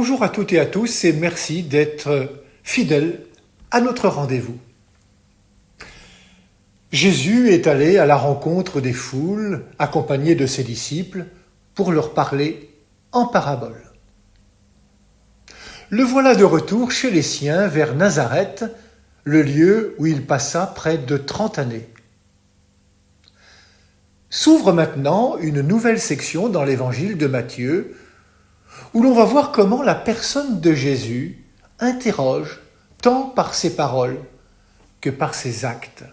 Bonjour à toutes et à tous et merci d'être fidèles à notre rendez-vous. Jésus est allé à la rencontre des foules, accompagné de ses disciples, pour leur parler en parabole. Le voilà de retour chez les siens vers Nazareth, le lieu où il passa près de 30 années. S'ouvre maintenant une nouvelle section dans l'évangile de Matthieu, où l'on va voir comment la personne de Jésus interroge tant par ses paroles que par ses actes.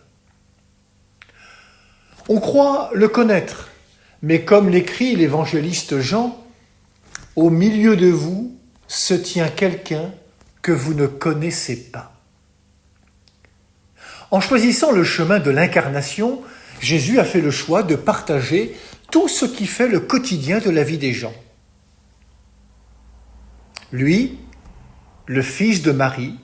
On croit le connaître, mais comme l'écrit l'évangéliste Jean, « Au milieu de vous se tient quelqu'un que vous ne connaissez pas. » En choisissant le chemin de l'incarnation, Jésus a fait le choix de partager tout ce qui fait le quotidien de la vie des gens. Lui, le fils de Marie,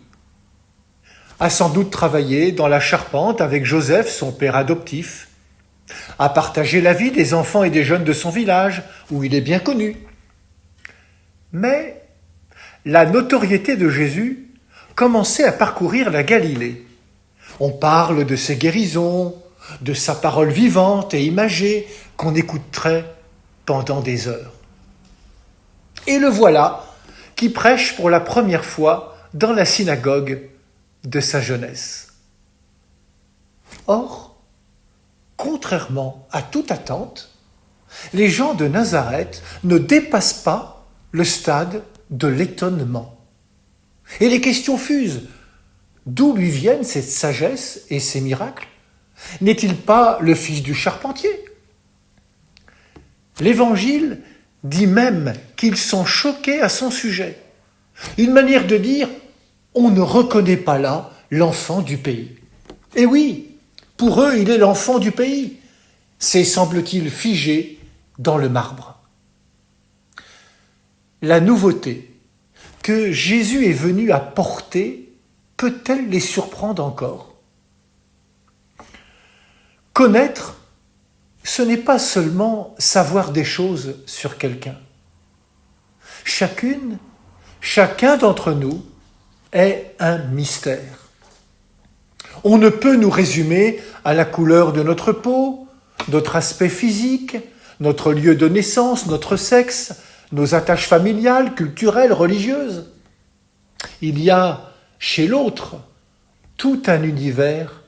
a sans doute travaillé dans la charpente avec Joseph, son père adoptif, a partagé la vie des enfants et des jeunes de son village, où il est bien connu. Mais la notoriété de Jésus commençait à parcourir la Galilée. On parle de ses guérisons, de sa parole vivante et imagée qu'on écouterait pendant des heures. Et le voilà qui prêche pour la première fois dans la synagogue de sa jeunesse. Or, contrairement à toute attente, les gens de Nazareth ne dépassent pas le stade de l'étonnement. Et les questions fusent. D'où lui viennent cette sagesse et ces miracles ? N'est-il pas le fils du charpentier ? L'Évangile dit même qu'ils sont choqués à son sujet. Une manière de dire « on ne reconnaît pas là l'enfant du pays ». Et oui, pour eux, il est l'enfant du pays. C'est, semble-t-il, figé dans le marbre. La nouveauté que Jésus est venu apporter peut-elle les surprendre encore ? Connaître, ce n'est pas seulement savoir des choses sur quelqu'un. Chacun d'entre nous est un mystère. On ne peut nous résumer à la couleur de notre peau, notre aspect physique, notre lieu de naissance, notre sexe, nos attaches familiales, culturelles, religieuses. Il y a chez l'autre tout un univers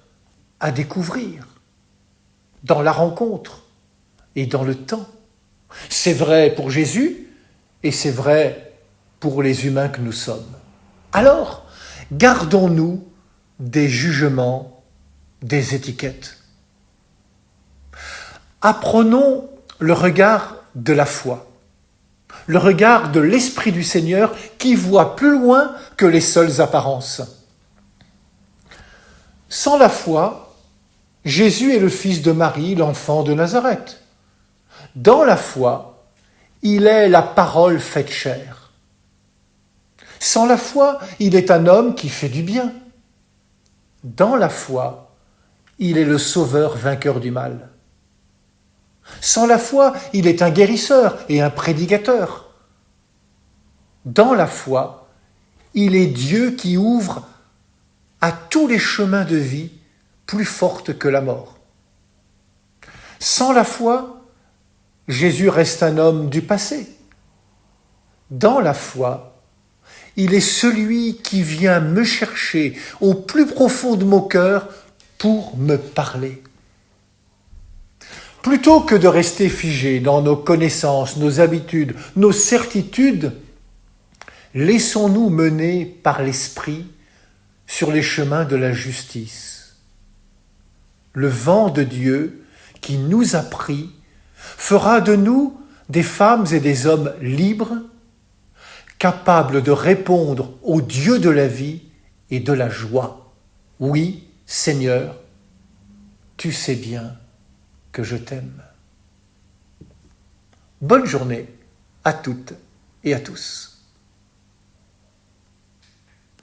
à découvrir, dans la rencontre et dans le temps. C'est vrai pour Jésus et c'est vrai pour les humains que nous sommes. Alors, gardons-nous des jugements, des étiquettes. Apprenons le regard de la foi, le regard de l'Esprit du Seigneur qui voit plus loin que les seules apparences. Sans la foi, Jésus est le fils de Marie, l'enfant de Nazareth. Dans la foi, il est la parole faite chair. Sans la foi, il est un homme qui fait du bien. Dans la foi, il est le sauveur vainqueur du mal. Sans la foi, il est un guérisseur et un prédicateur. Dans la foi, il est Dieu qui ouvre à tous les chemins de vie plus fortes que la mort. Sans la foi, Jésus reste un homme du passé. Dans la foi, il est celui qui vient me chercher au plus profond de mon cœur pour me parler. Plutôt que de rester figé dans nos connaissances, nos habitudes, nos certitudes, laissons-nous mener par l'Esprit sur les chemins de la justice. Le vent de Dieu qui nous a pris fera de nous des femmes et des hommes libres, capables de répondre au Dieu de la vie et de la joie. Oui, Seigneur, tu sais bien que je t'aime. Bonne journée à toutes et à tous.